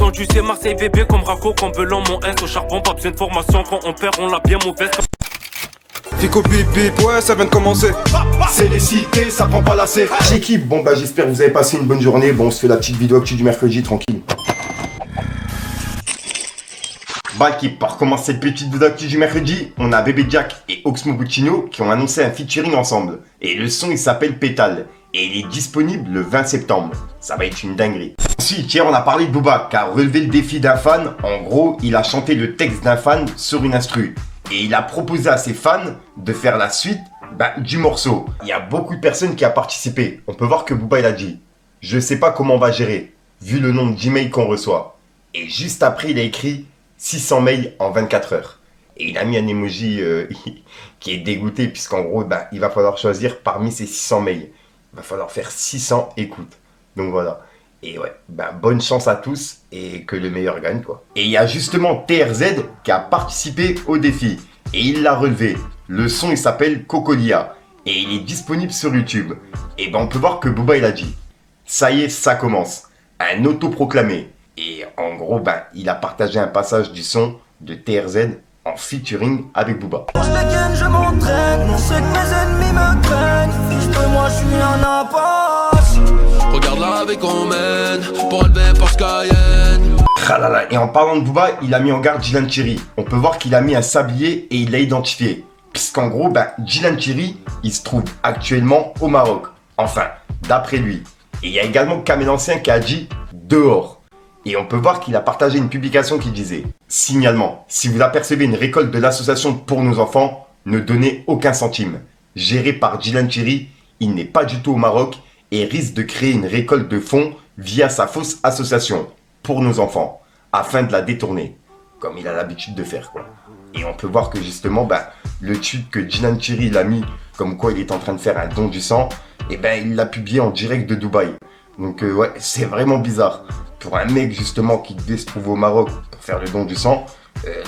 attendu, c'est Marseille bébé comme Raco, comme Belon, mon S au charbon, pas besoin de formation, quand on perd on l'a bien mauvaise. Fico bip bip, ouais ça vient de commencer. C'est les cités, ça prend pas la C. J'équipe, bon bah j'espère que vous avez passé une bonne journée. Bon on se fait la petite vidéo actu du mercredi, tranquille. Bah qui pour commencer cette petite vidéo actu du mercredi, on a Bébé Jack et Oxmo Puccino qui ont annoncé un featuring ensemble. Et le son il s'appelle Pétale. Et il est disponible le 20 septembre. Ça va être une dinguerie. Ensuite, hier on a parlé de Booba qui a relevé le défi d'un fan. En gros, il a chanté le texte d'un fan sur une instru. Et il a proposé à ses fans de faire la suite du morceau. Il y a beaucoup de personnes qui ont participé. On peut voir que Booba il a dit « Je sais pas comment on va gérer, vu le nombre d'emails qu'on reçoit. » Et juste après, il a écrit 600 mails en 24 heures. Et il a mis un emoji qui est dégoûté, puisqu'en gros, il va falloir choisir parmi ces 600 mails. Il va falloir faire 600 écoutes. Donc voilà. Et ouais, bonne chance à tous et que le meilleur gagne quoi. Et il y a justement TRZ qui a participé au défi. Et il l'a relevé. Le son il s'appelle Cocolia. Et il est disponible sur YouTube. Et on peut voir que Booba il a dit « Ça y est, ça commence. Un autoproclamé. » Et en gros, il a partagé un passage du son de TRZ en featuring avec Booba. Je m'entraîne, on sait que mes ennemis me craignent. Fiche de moi, je suis un apache. Regarde la vie qu'on mène, pour élever Porsche Cayenne. Et en parlant de Booba, il a mis en garde Djilan Thierry. On peut voir qu'il a mis un sablier et il l'a identifié. Puisqu'en gros, Djilan Thierry, il se trouve actuellement au Maroc. Enfin, d'après lui. Et il y a également Kamel Ancien qui a dit « dehors ». Et on peut voir qu'il a partagé une publication qui disait « Signalement, si vous apercevez une récolte de l'association pour nos enfants, ne donnez aucun centime. Géré par Djilan Thierry, il n'est pas du tout au Maroc et risque de créer une récolte de fonds via sa fausse association pour nos enfants, afin de la détourner, comme il a l'habitude de faire quoi. » Et on peut voir que justement, le tweet que Djilan Thierry l'a mis, comme quoi il est en train de faire un don du sang, et il l'a publié en direct de Dubaï. Donc ouais, c'est vraiment bizarre. Pour un mec justement qui devait se trouver au Maroc pour faire le don du sang,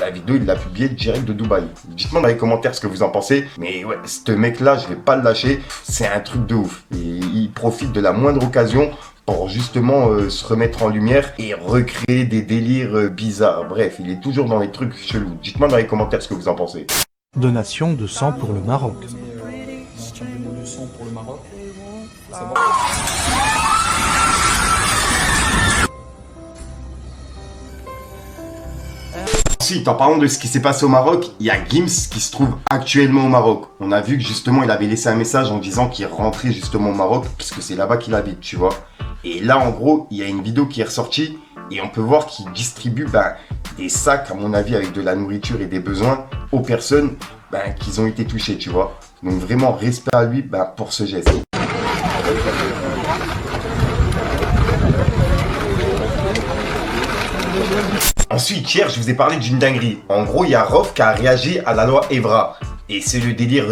la vidéo il l'a publiée direct de Dubaï. Dites-moi dans les commentaires ce que vous en pensez. Mais ouais, ce mec là, je vais pas le lâcher. C'est un truc de ouf. Et il profite de la moindre occasion pour justement se remettre en lumière et recréer des délires bizarres. Bref, il est toujours dans les trucs chelous. Dites-moi dans les commentaires ce que vous en pensez. Donation de sang pour le Maroc. Ensuite, en parlant de ce qui s'est passé au Maroc, il y a Gims qui se trouve actuellement au Maroc. On a vu que justement il avait laissé un message en disant qu'il rentrait justement au Maroc puisque c'est là-bas qu'il habite, tu vois. Et là en gros, il y a une vidéo qui est ressortie et on peut voir qu'il distribue des sacs à mon avis avec de la nourriture et des besoins aux personnes qui ont été touchées, tu vois. Donc vraiment respect à lui pour ce geste. Ensuite, hier, je vous ai parlé d'une dinguerie. En gros, il y a Rof qui a réagi à la loi Evra. Et c'est le délire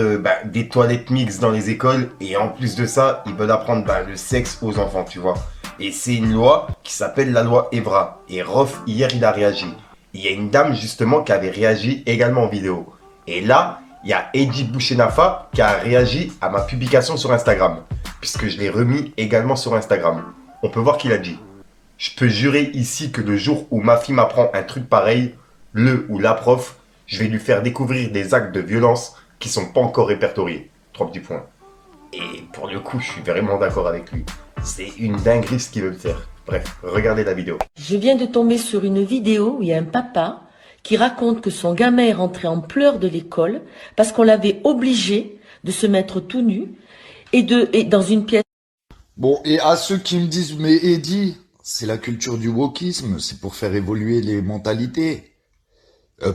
des toilettes mixtes dans les écoles. Et en plus de ça, ils veulent apprendre le sexe aux enfants, tu vois. Et c'est une loi qui s'appelle la loi Evra. Et Rof, hier, il a réagi. Il y a une dame, justement, qui avait réagi également en vidéo. Et là, il y a Eddie Bouchenafa qui a réagi à ma publication sur Instagram. Puisque je l'ai remis également sur Instagram. On peut voir qu'il a dit: je peux jurer ici que le jour où ma fille m'apprend un truc pareil, le ou la prof, je vais lui faire découvrir des actes de violence qui sont pas encore répertoriés. 3 petits points. Et pour le coup, je suis vraiment d'accord avec lui. C'est une dinguerie ce qu'il veut faire. Bref, regardez la vidéo. Je viens de tomber sur une vidéo où il y a un papa qui raconte que son gamin est rentré en pleurs de l'école parce qu'on l'avait obligé de se mettre tout nu et dans une pièce. Bon, et à ceux qui me disent, mais Eddie, c'est la culture du wokisme, c'est pour faire évoluer les mentalités.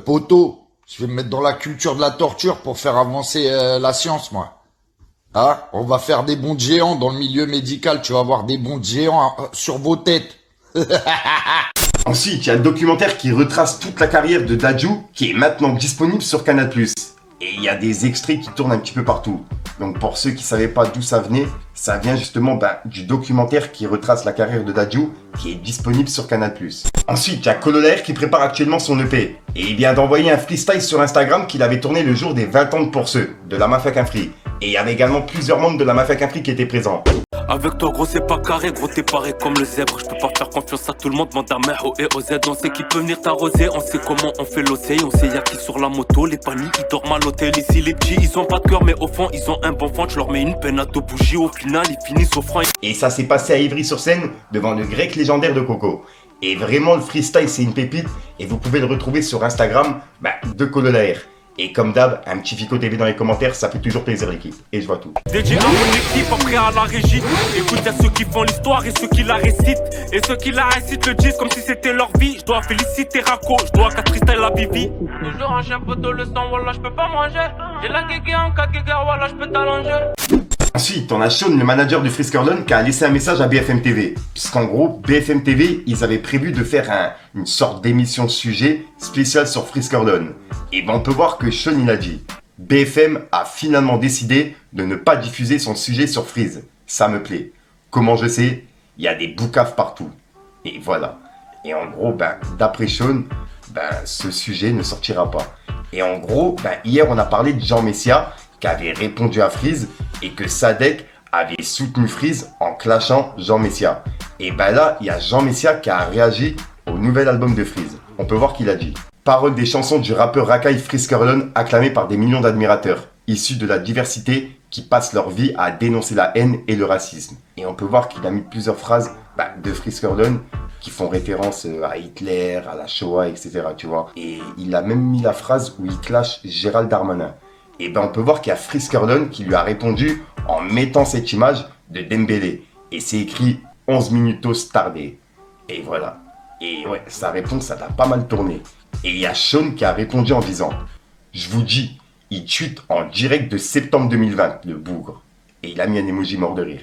Poto, je vais me mettre dans la culture de la torture pour faire avancer la science, moi. Hein? On va faire des bonds de géants dans le milieu médical, tu vas avoir des bonds de géants sur vos têtes. Ensuite, il y a le documentaire qui retrace toute la carrière de Dadju, qui est maintenant disponible sur Canal+. Et il y a des extraits qui tournent un petit peu partout. Donc pour ceux qui ne savaient pas d'où ça venait, ça vient justement du documentaire qui retrace la carrière de Dadju, qui est disponible sur Canal+. Ensuite, il y a Cololaire qui prépare actuellement son EP. Et il vient d'envoyer un freestyle sur Instagram qu'il avait tourné le jour des 20 ans de Pour ceux, de la Mafia Qu'un Free. Et il y avait également plusieurs membres de la mafia Quinfri qui étaient présents. Avec toi gros c'est pas carré, gros t'es pareil comme le zèbre. Je peux pas faire confiance à tout le monde, demande à Meho et aux Z. On sait qui peut venir t'arroser, on sait comment on fait l'oseille. On sait y'a qui sur la moto, les paniques ils dorment à l'hôtel. Ici les petits ils ont pas de cœur mais au fond ils ont un bon fond. Je leur mets une peine à deux bougies, au final ils finissent au franc. Et ça s'est passé à Ivry-sur-Seine devant le grec légendaire de Coco. Et vraiment le freestyle c'est une pépite et vous pouvez le retrouver sur Instagram de Cololaer. Et comme d'hab, un petit Fico TV dans les commentaires, ça fait toujours plaisir l'équipe. Et je vois tout. Dédié à mon équipe, après à la régie. Écoute, y'a ceux qui font l'histoire et ceux qui la récitent. Et ceux qui la récitent le disent comme si c'était leur vie. Je dois féliciter Rako, je dois qu'à freestyle la bibi. Toujours un chien peu de le sang, voilà, je peux pas manger. J'ai la guégué en cas guégué, voilà, je peux t'allonger. Ensuite, on a Sean, le manager de Frisk Orleans, qui a laissé un message à BFM TV. Puisqu'en gros, BFM TV, ils avaient prévu de faire une sorte d'émission sujet spéciale sur Frisk Orleans. Et ben on peut voir que Sean, il a dit « BFM a finalement décidé de ne pas diffuser son sujet sur Freeze. Ça me plaît. Comment je sais? Il y a des boucaves partout. » Et voilà. Et en gros, d'après Sean, ce sujet ne sortira pas. Et en gros, hier, on a parlé de Jean Messia, qui avait répondu à Freeze et que Sadek avait soutenu Freeze en clashant Jean Messia. Et là, il y a Jean Messia qui a réagi au nouvel album de Freeze. On peut voir qu'il a dit « Paroles des chansons du rappeur Rakai Frisk Orleans acclamées par des millions d'admirateurs, issus de la diversité qui passent leur vie à dénoncer la haine et le racisme. » Et on peut voir qu'il a mis plusieurs phrases de Frisk Orleans qui font référence à Hitler, à la Shoah, etc. Tu vois. Et il a même mis la phrase où il clash Gérald Darmanin. Et on peut voir qu'il y a Frisk Orleans qui lui a répondu en mettant cette image de Dembélé. Et c'est écrit 11 minutos tardé. Et voilà. Et ouais, sa réponse, ça t'a pas mal tourné. Et il y a Sean qui a répondu en disant « Je vous dis, il tweet en direct de septembre 2020, le bougre. » Et il a mis un emoji mort de rire.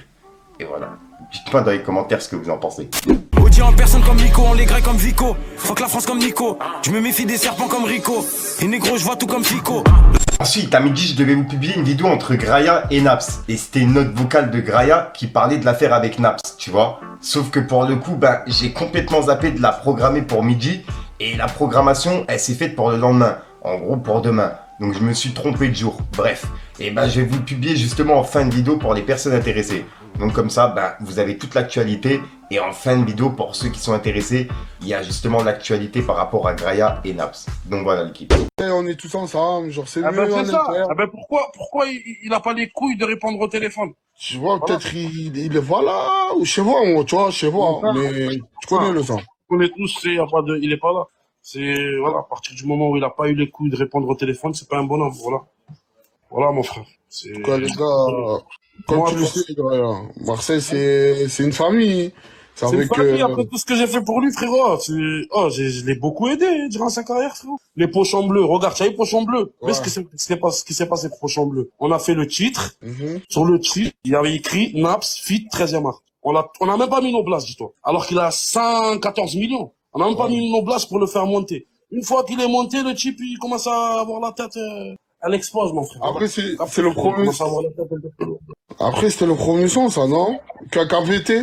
Et voilà. Dites-moi dans les commentaires ce que vous en pensez. Audi en personne comme Nico, on les graille comme Vico. Fuck la France comme Nico. Je me méfie des serpents comme Rico. Et négro, je vois tout comme Fico. Ensuite, à midi, je devais vous publier une vidéo entre Graya et Naps. Et c'était une note vocale de Graya qui parlait de l'affaire avec Naps, tu vois. Sauf que pour le coup, j'ai complètement zappé de la programmer pour midi. Et la programmation, elle s'est faite pour le lendemain. En gros, pour demain. Donc, je me suis trompé de jour. Bref. Et je vais vous le publier justement en fin de vidéo pour les personnes intéressées. Donc, comme ça, vous avez toute l'actualité. Et en fin de vidéo, pour ceux qui sont intéressés, il y a justement l'actualité par rapport à Graya et Naps. Donc, voilà l'équipe. On est tous ensemble, genre c'est mieux. C'est ça. Pourquoi il a pas les couilles de répondre au téléphone? Tu vois, peut-être il est voilà, ou je sais pas, moi, tu vois, je sais pas, mais tu connais le sang. On est tous, il est pas là. C'est, voilà, à partir du moment où il a pas eu les couilles de répondre au téléphone, c'est pas un bonhomme, voilà. Voilà, mon frère. En tout cas, les gars, comme tu le sais, Marseille, c'est une famille. C'est une famille, après tout ce que j'ai fait pour lui, frérot. Je l'ai beaucoup aidé durant sa carrière, frérot. Les pochons bleus, regarde, tu as les pochons bleus. Ouais. Ce qui s'est passé, pochons bleus. On a fait le titre. Sur le titre, il y avait écrit Naps, fit 13e art. On a même pas mis nos blasts, dis-toi. Alors qu'il a 114 millions. On a même pas mis nos blasts pour le faire monter. Une fois qu'il est monté, le type, il commence à avoir la tête, elle explose, mon frère. Après, c'est le premier. Après, c'était le premier son, ça, non? Qu'a pété?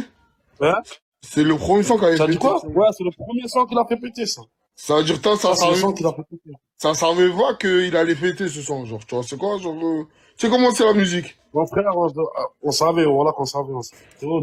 Hein? C'est le premier son qui a pété. Ça dit quoi? Ouais, c'est le premier son qu'il a fait péter, ça. Ça veut dire, ça savait pas qu'il allait péter ce son, genre, tu vois, c'est quoi, genre, tu sais comment c'est la musique? Mon frère, on savait, voilà qu'on savait.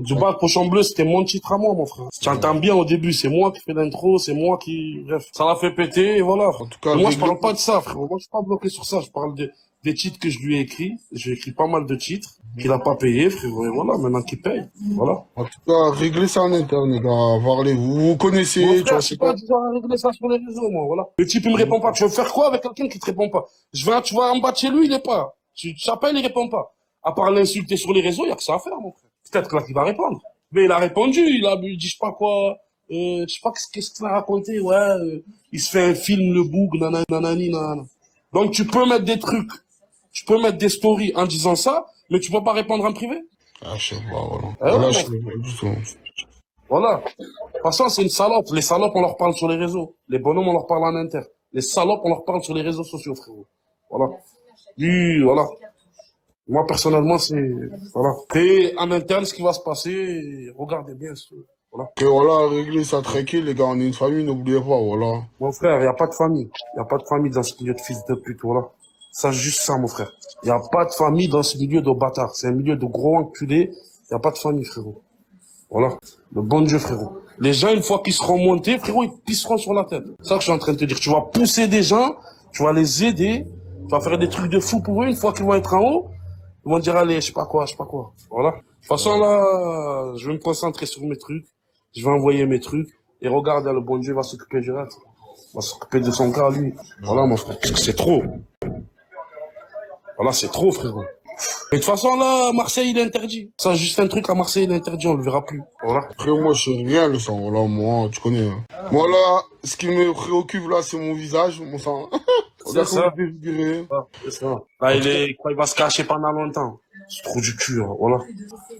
Du bas, Pochon Bleu, c'était mon titre à moi, mon frère. Tu entends bien au début, c'est moi qui fais l'intro, c'est moi qui, bref, ça l'a fait péter, et voilà. En tout cas, moi, je parle pas de ça, frère. Moi, je suis pas bloqué sur ça, je parle des titres que je lui ai écrits. J'ai écrit pas mal de titres qu'il a pas payé, frérot, et voilà, maintenant qu'il paye, voilà. En tout cas, réglez ça en interne, les gars, parlez-vous, vous connaissez, mon frère, tu vois, je suis pas du genre à régler ça sur les réseaux, moi, voilà. Le type, il me répond pas. Tu veux faire quoi avec quelqu'un qui te répond pas? Tu vas en bas de chez lui, il est pas. Tu t'appelles, il répond pas. À part l'insulter sur les réseaux, il y a que ça à faire, mon frère. Peut-être que là, qu'il va répondre. Mais il a répondu, il dit, je sais pas quoi, je sais pas qu'est-ce qu'il a raconté, ouais, il se fait un film, le boug, nanani, nanana. Donc, tu peux mettre des trucs, tu peux mettre des stories en disant ça, mais tu peux pas répondre en privé. Ah, je sais pas, voilà. Voilà, je sais pas du tout. Voilà. De toute façon, c'est une salope. Les salopes, on leur parle sur les réseaux. Les bonhommes, on leur parle en inter. Les salopes, on leur parle sur les réseaux sociaux, frérot. Voilà. Oui, voilà. Moi, personnellement, c'est, voilà. Et en interne, ce qui va se passer, regardez bien ce, voilà. Que voilà, réglez ça tranquille, les gars, on est une famille, n'oubliez pas, voilà. Mon frère, il n'y a pas de famille. Il n'y a pas de famille dans ce milieu de fils de pute, voilà. Sache juste ça, mon frère. Il n'y a pas de famille dans ce milieu de bâtards. C'est un milieu de gros enculés. Il n'y a pas de famille, frérot. Voilà. Le bon Dieu, frérot. Les gens, une fois qu'ils seront montés, frérot, ils pisseront sur la tête. C'est ça que je suis en train de te dire. Tu vas pousser des gens, tu vas les aider, tu vas faire des trucs de fou pour eux. Une fois qu'ils vont être en haut, ils vont dire, allez, je sais pas quoi. Voilà. De toute façon, là, je vais me concentrer sur mes trucs. Je vais envoyer mes trucs. Et regarde, le bon Dieu va s'occuper du reste. Il va s'occuper de son cas, lui. Voilà, mon frère. Parce que c'est trop. Voilà, c'est trop, frérot. Et de toute façon, là, Marseille, il est interdit. Ça, juste un truc, à Marseille, il est interdit, on le verra plus. Voilà. Frérot, moi, je sais rien, le sang. Voilà, moi, tu connais. Hein. Moi, là, ce qui me préoccupe, là, c'est mon visage, mon sang. C'est ça. C'est ça. Là, il va se cacher pendant longtemps. C'est trop du cul, hein. Voilà.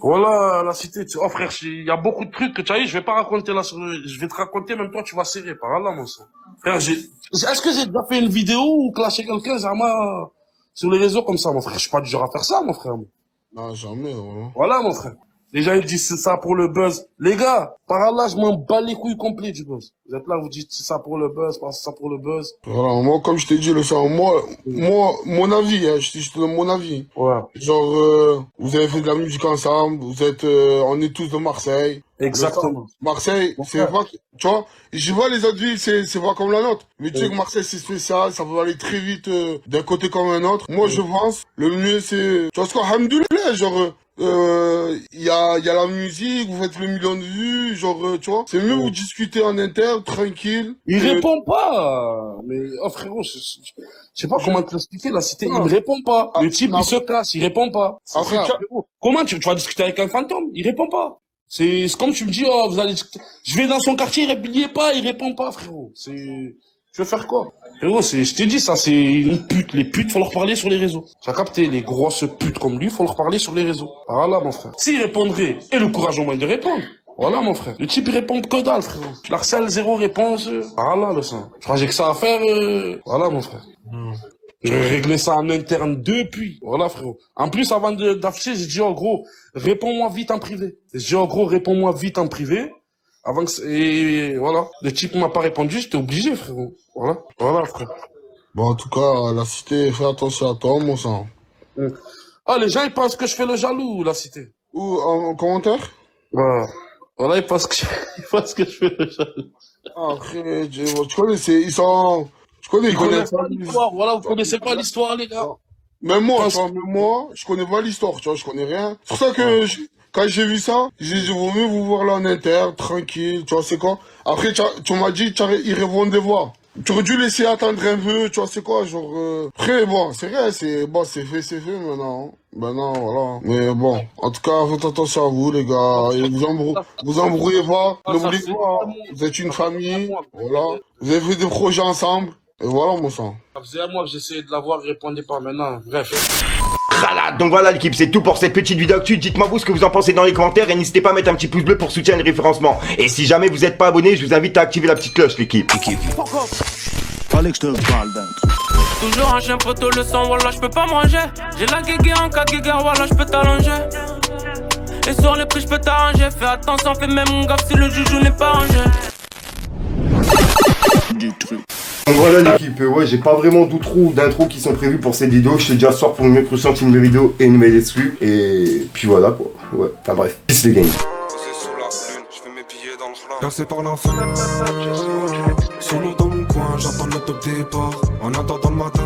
Voilà, la cité. Oh, frère, il y a beaucoup de trucs que tu as eu, je vais pas raconter là je vais te raconter, même toi, tu vas serrer par là, mon sang. Frère, est-ce que j'ai déjà fait une vidéo ou clasher quelqu'un, Zama, sur les réseaux comme ça, mon frère? Je suis pas du genre à faire ça, mon frère. Non, jamais, voilà. Voilà, mon frère. Les gens, ils disent c'est ça pour le buzz. Les gars, par là, je m'en bats les couilles complets du buzz. Vous êtes là, vous dites c'est ça pour le buzz, c'est ça pour le buzz. Voilà, moi, comme je t'ai dit, le sang, moi, mon avis, hein, je te donne mon avis. Ouais. Genre, vous avez fait de la musique ensemble, on est tous de Marseille. Exactement. Marseille, c'est pas, tu vois, je vois les autres villes, c'est pas comme la nôtre. Mais tu sais que Marseille, c'est spécial, ça peut aller très vite, d'un côté comme un autre. Moi, je pense, le mieux, c'est, tu vois ce qu'on, alhamdoulilah, genre, il y a la musique, vous faites le million de vues, genre, tu vois, c'est mieux vous discuter en inter, tranquille. Il répond pas, mais, oh frérot, je sais pas comment te l'expliquer, la cité, il me répond pas. Le type, il se casse, il répond pas. Après, comment tu vas discuter avec un fantôme? Il répond pas. C'est comme tu me dis, oh, vous allez discuter. Je vais dans son quartier, il répond pas, frérot. Tu veux faire quoi? Frérot, je t'ai dit, ça, c'est une pute. Les putes, faut leur parler sur les réseaux. Tu as capté, les grosses putes comme lui, faut leur parler sur les réseaux. Voilà, mon frère. S'il répondrait, et le courage au moins de répondre. Voilà, mon frère. Le type, il répond que dalle, frérot. Tu l'harcèles, zéro réponse. Voilà, le sang. Je crois que j'ai que ça à faire, voilà, mon frère. Je vais régler ça en interne depuis. Voilà, frérot. En plus, avant d'afficher, j'ai dit, oh, gros, réponds-moi vite en privé. J'ai dit, oh, gros, réponds-moi vite en privé. Et voilà. Le type m'a pas répondu, j'étais obligé, frérot. Voilà. Voilà, frère. Bon, en tout cas, la cité, fais attention à toi, mon sang. Ah, les gens, ils pensent que je fais le jaloux, la cité. Ou, en commentaire? Voilà. Voilà, ils pensent que je fais le jaloux. Après, tu connais, ils connaissent pas l'histoire. Voilà, vous connaissez pas l'histoire, les gars. Même moi, je connais pas l'histoire, tu vois, je connais rien. C'est pour ça que, quand j'ai vu ça, j'ai dit, vaut mieux vous voir là en inter, tranquille, tu vois, c'est quoi. Après, tu m'as dit, ils répondent voir. Tu aurais dû laisser attendre un peu, tu vois, c'est quoi, genre, après, bon, c'est vrai, c'est fait maintenant. Maintenant, voilà. Mais bon, en tout cas, faites attention à vous, les gars. Et vous embrouillez pas, n'oubliez pas, vous êtes une famille, voilà. Vous avez fait des projets ensemble, et voilà, mon sang. Ça faisait un mois que j'essayais de l'avoir, il répondait pas maintenant, bref. Donc voilà l'équipe, c'est tout pour cette petite vidéo actu. Dites-moi vous ce que vous en pensez dans les commentaires et n'hésitez pas à mettre un petit pouce bleu pour soutenir le référencement. Et si jamais vous n'êtes pas abonné, je vous invite à activer la petite cloche l'équipe. Fallait que je te parle d'un truc. Toujours un chien poteau, le sang, voilà, je peux pas manger. J'ai la guéguerre en cas guéguerre, voilà, je peux t'allonger. Et sur les prix, je peux t'arranger. Fais attention, fais même mon gaffe si le joujou n'est pas rangé. Du truc. Donc voilà l'équipe, ouais, j'ai pas vraiment d'outro ou d'intro qui sont prévus pour cette vidéo. Je te dis à ce soir pour une prochaine nouvelle vidéo et une nouvelle exclue. Et puis voilà quoi. Ouais, enfin bref. Peace les gang. Percé par l'enfant. Solo dans mon coin, j'attends le top départ. En attendant le matin.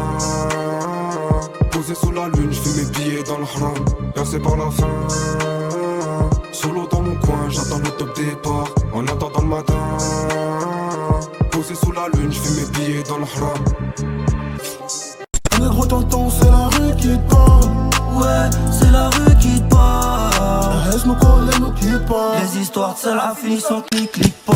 Posé sous la lune, je fais mes billets dans le haram. Percé par la faim. Solo dans mon coin, j'attends le top départ. En attendant le matin. Posé sous la lune, je fais mes billets dans le haram. Négro tonton, c'est la rue qui te parle. Ouais, c'est la rue qui te parle. Laisse-moi coller, nous quitte pas. Les histoires de Salafis sont clic, clic pas.